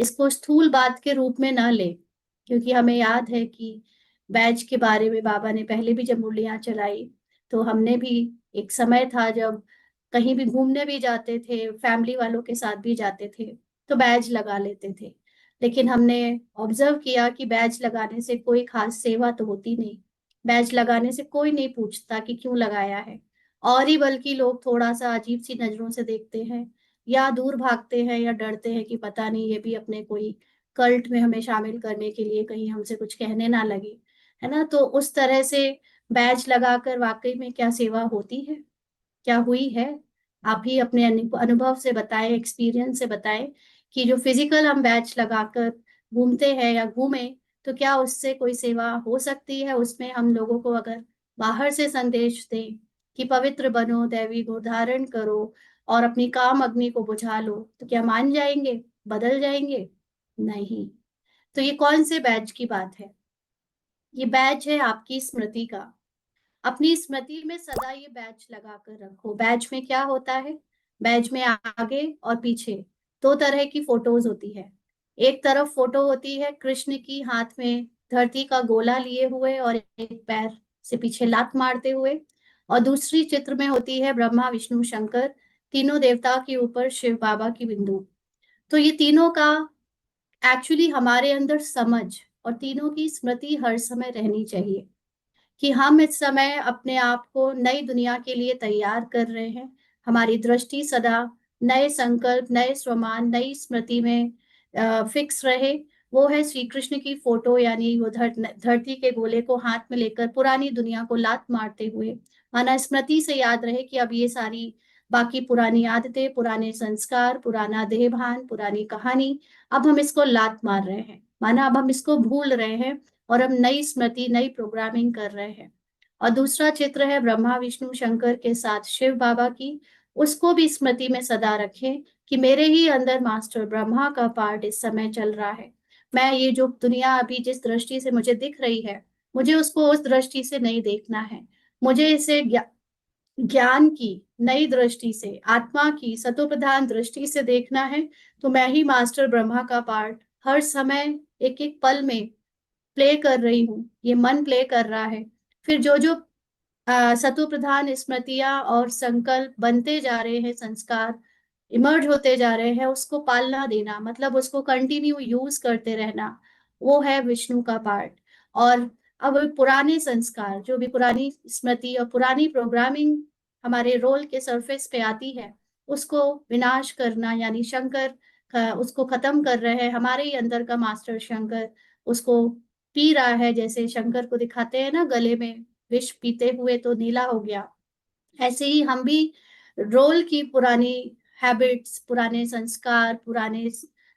इसको स्थूल बात के रूप में ना ले, क्योंकि हमें याद है कि बैच के बारे में बाबा ने पहले भी जब मुरलियां चलाई, तो हमने भी एक समय था जब कहीं भी घूमने भी जाते थे, फैमिली वालों के साथ भी जाते थे, तो बैज लगा लेते थे। लेकिन हमने ऑब्जर्व किया कि बैज लगाने से कोई खास सेवा तो होती नहीं। बैज लगाने से कोई नहीं पूछता कि क्यों लगाया है, और ही बल्कि लोग थोड़ा सा अजीब सी नजरों से देखते हैं, या दूर भागते हैं, या डरते हैं कि पता नहीं ये भी अपने कोई कल्ट में हमें शामिल करने के लिए कहीं हमसे कुछ कहने ना लगे, है ना। तो उस तरह से बैज लगाकर वाकई में क्या सेवा होती है, क्या हुई है? आप ही अपने अनुभव से बताएं, एक्सपीरियंस से बताएं कि जो फिजिकल हम बैच लगाकर घूमते हैं या घूमे, तो क्या उससे कोई सेवा हो सकती है? उसमें हम लोगों को अगर बाहर से संदेश दें कि पवित्र बनो, दैवी गुण धारण करो और अपनी काम अग्नि को बुझा लो, तो क्या मान जाएंगे, बदल जाएंगे? नहीं। तो ये कौन से बैच की बात है? ये बैच है आपकी स्मृति का। अपनी स्मृति में सदा ये बैच लगा कर रखो। बैच में क्या होता है? बैच में आगे और पीछे दो तरह की फोटोज होती है। एक तरफ फोटो होती है कृष्ण की, हाथ में धरती का गोला लिए हुए और एक पैर से पीछे लात मारते हुए, और दूसरी चित्र में होती है ब्रह्मा विष्णु शंकर, तीनों देवता के ऊपर शिव बाबा की बिंदु। तो ये तीनों का एक्चुअली हमारे अंदर समझ और तीनों की स्मृति हर समय रहनी चाहिए कि हम इस समय अपने आप को नई दुनिया के लिए तैयार कर रहे हैं। हमारी दृष्टि सदा नए संकल्प, नए स्वमान, नई स्मृति में फिक्स रहे। वो है श्री कृष्ण की फोटो, यानी वो धरती के गोले को हाथ में लेकर पुरानी दुनिया को लात मारते हुए, माना स्मृति से याद रहे कि अब ये सारी बाकी पुरानी आदतें, पुराने संस्कार, पुराना देहभान, पुरानी कहानी, अब हम इसको लात मार रहे हैं, माना अब हम इसको भूल रहे हैं और अब नई स्मृति, नई प्रोग्रामिंग कर रहे हैं। और दूसरा चित्र है ब्रह्मा विष्णु शंकर के साथ शिव बाबा की। उसको भी स्मृति में सदा रखें कि मेरे ही अंदर मास्टर ब्रह्मा का पार्ट इस समय चल रहा है। मैं ये जो दुनिया अभी जिस दृष्टि से मुझे दिख रही है, मुझे उसको उस दृष्टि से नहीं देखना है। मुझे इसे ज्ञान की नई दृष्टि से, आत्मा की सतो प्रधान दृष्टि से देखना है। तो मैं ही मास्टर ब्रह्मा का पार्ट हर समय, एक एक पल में प्ले कर रही हूँ, ये मन प्ले कर रहा है। फिर जो जो सतो प्रधान स्मृतियां और संकल्प बनते जा रहे हैं, संस्कार इमर्ज होते जा रहे हैं, उसको पालना देना, मतलब उसको कंटिन्यू यूज करते रहना, वो है विष्णु का पार्ट। और अब पुराने संस्कार, जो भी पुरानी स्मृति और पुरानी प्रोग्रामिंग हमारे रोल के सरफेस पे आती है, उसको विनाश करना, यानी शंकर उसको खत्म कर रहे हैं। हमारे ही अंदर का मास्टर शंकर उसको पी रहा है, जैसे शंकर को दिखाते हैं ना गले में विष पीते हुए तो नीला हो गया, ऐसे ही हम भी रोल की पुरानी हैबिट्स, पुराने संस्कार, पुराने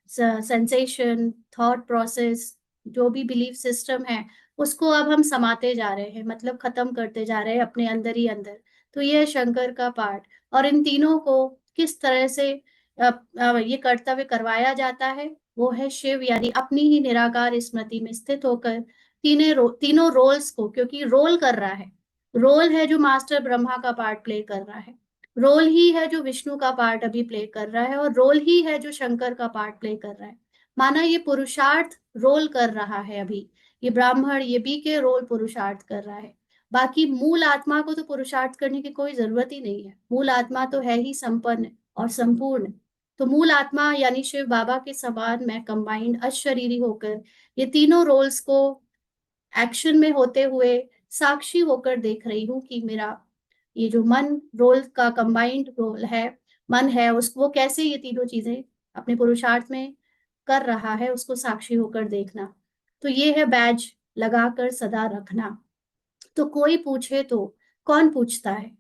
सेंसेशन, थॉट प्रोसेस, जो भी बिलीफ सिस्टम है, उसको अब हम समाते जा रहे हैं, मतलब खत्म करते जा रहे हैं अपने अंदर ही अंदर। तो ये है शंकर का पार्ट। और इन तीनों को किस तरह से ये कर्तव्य करवाया जाता है, वो है शिव, यानी अपनी ही निराकार स्मृति में स्थित होकर तीनों रोल्स को, क्योंकि रोल कर रहा है, रोल है जो मास्टर ब्रह्मा का पार्ट प्ले कर रहा है, रोल ही है जो विष्णु का पार्ट अभी प्ले कर रहा है, और रोल ही है जो शंकर का पार्ट प्ले कर रहा है। माना ये पुरुषार्थ रोल कर रहा है अभी, ये ब्राह्मण, ये बी के रोल पुरुषार्थ कर रहा है। बाकी मूल आत्मा को तो पुरुषार्थ करने की कोई जरूरत ही नहीं है, मूल आत्मा तो है ही संपन्न और संपूर्ण। तो मूल आत्मा यानी शिव बाबा के समान मैं कंबाइंड अशरीरी होकर ये तीनों रोल्स को एक्शन में होते हुए साक्षी होकर देख रही हूँ कि मेरा ये जो मन रोल का कंबाइंड रोल है, मन है, उसको वो कैसे ये तीनों चीजें अपने पुरुषार्थ में कर रहा है, उसको साक्षी होकर देखना। तो ये है बैज लगाकर सदा रखना। तो कोई पूछे तो कौन पूछता है?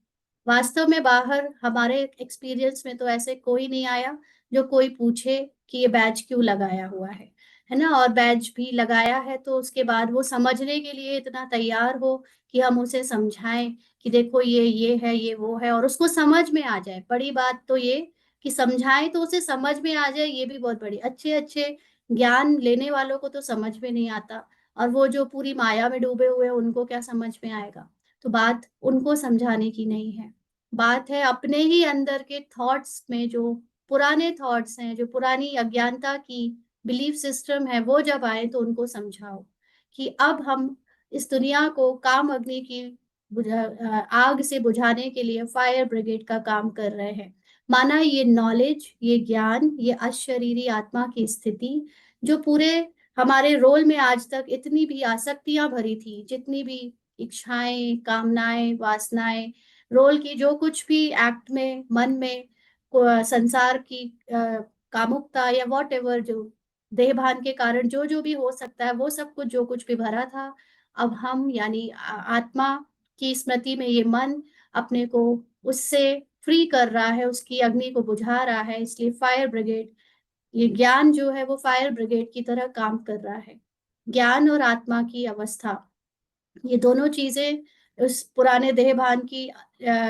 वास्तव में बाहर हमारे एक्सपीरियंस में तो ऐसे कोई नहीं आया जो कोई पूछे कि ये बैच क्यों लगाया हुआ है ना। और बैच भी लगाया है तो उसके बाद वो समझने के लिए इतना तैयार हो कि हम उसे समझाएं कि देखो ये है, ये वो है, और उसको समझ में आ जाए। बड़ी बात तो ये कि समझाएं तो उसे समझ में आ जाए, ये भी बहुत बड़ी। अच्छे अच्छे ज्ञान लेने वालों को तो समझ में नहीं आता, और वो जो पूरी माया में डूबे हुए हैं उनको क्या समझ में आएगा? तो बात उनको समझाने की नहीं है, बात है अपने ही अंदर के थॉट्स में, जो पुराने थॉट्स हैं, जो पुरानी अज्ञानता की बिलीफ सिस्टम है वो जब आए तो उनको समझाओ कि अब हम इस दुनिया को काम अग्नि की आग से बुझाने के लिए फायर ब्रिगेड का काम कर रहे हैं। माना ये नॉलेज, ये ज्ञान, ये अशरीरी आत्मा की स्थिति जो पूरे हमारे रोल में आज तक इतनी भी आसक्तियां भरी थी, जितनी भी इच्छाएं, कामनाएं, वासनाएं, रोल की जो कुछ भी एक्ट में, मन में, संसार की कामुकता या वॉट एवर, जो देह भान के कारण जो जो भी हो सकता है, वो सब कुछ जो कुछ भी भरा था, अब हम यानी आत्मा की स्मृति में ये मन अपने को उससे फ्री कर रहा है, उसकी अग्नि को बुझा रहा है। इसलिए फायर ब्रिगेड, ये ज्ञान जो है वो फायर ब्रिगेड की तरह काम कर रहा है। ज्ञान और आत्मा की अवस्था, ये दोनों चीजें उस पुराने देह भान की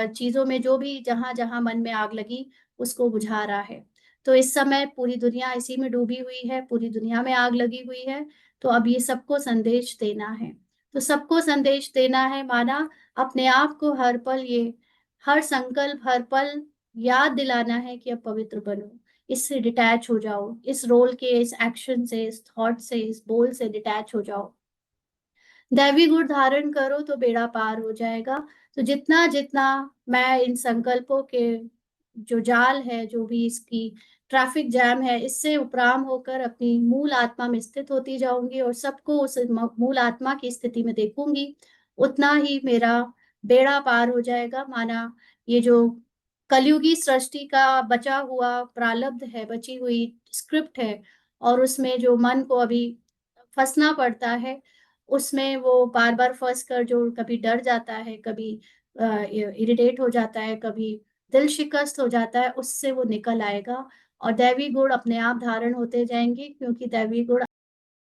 चीजों में जो भी जहां जहां मन में आग लगी उसको बुझा रहा है। तो इस समय पूरी दुनिया इसी में डूबी हुई है, पूरी दुनिया में आग लगी हुई है। तो अब ये सबको संदेश देना है। तो सबको संदेश देना है, माना अपने आप को हर पल ये, हर संकल्प, हर पल याद दिलाना है कि अब पवित्र बनो, इससे डिटैच हो जाओ, इस रोल के, इस एक्शन से, इस थॉट से, इस बोल से डिटैच हो जाओ। दैवी गुण धारण करो तो बेड़ा पार हो जाएगा। तो जितना जितना मैं इन संकल्पों के जो जाल है, जो भी इसकी ट्रैफिक जैम है, इससे उपराम होकर अपनी मूल आत्मा में स्थित होती जाऊंगी और सबको उस मूल आत्मा की स्थिति में देखूंगी, उतना ही मेरा बेड़ा पार हो जाएगा। माना ये जो कलयुगी सृष्टि का बचा हुआ प्रारब्ध है, बची हुई स्क्रिप्ट है, और उसमें जो मन को अभी फंसना पड़ता है, उसमें वो बार बार फंस कर जो कभी डर जाता है, कभी इरिटेट हो जाता है, कभी दिल शिकस्त हो जाता है, उससे वो निकल आएगा और दैवी गुण अपने आप धारण होते जाएंगे, क्योंकि दैवी गुण